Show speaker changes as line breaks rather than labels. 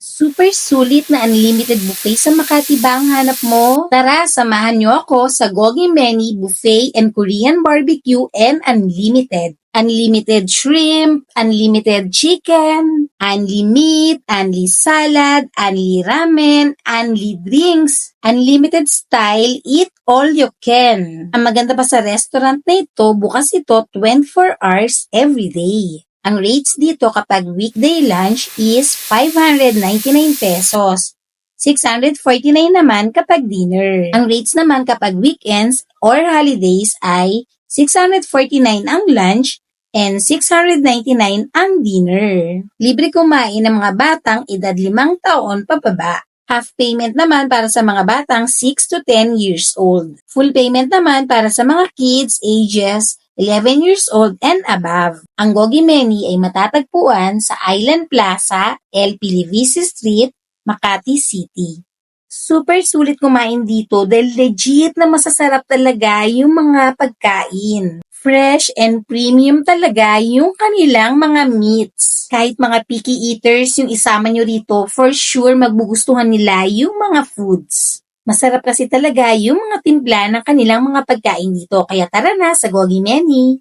Super sulit na unlimited buffet sa Makati ba ang hanap mo? Tara, samahan niyo ako sa Gogi Meni Buffet and Korean Barbecue and Unlimited. Unlimited shrimp, unlimited chicken, unli meat, unli salad, unli ramen, unli drinks, unlimited style, eat all you can. Ang maganda pa sa restaurant na ito, bukas ito 24 hours every day. Ang rates dito kapag weekday lunch is 599 pesos. 649 naman kapag dinner. Ang rates naman kapag weekends or holidays ay 649 ang lunch and 699 ang dinner. Libre kumain ng mga batang edad 5 taon pababa. Half payment naman para sa mga batang 6 to 10 years old. Full payment naman para sa mga kids ages 11 years old and above. Ang Gogi Meni ay matatagpuan sa Island Plaza, LP Livisi Street, Makati City. Super sulit kumain dito dahil legit na masasarap talaga yung mga pagkain. Fresh and premium talaga yung kanilang mga meats. Kahit mga picky eaters yung isama nyo rito, for sure magbugustuhan nila yung mga foods. Masarap kasi talaga yung mga timpla ng kanilang mga pagkain dito. Kaya tara na sa Gogi Meni!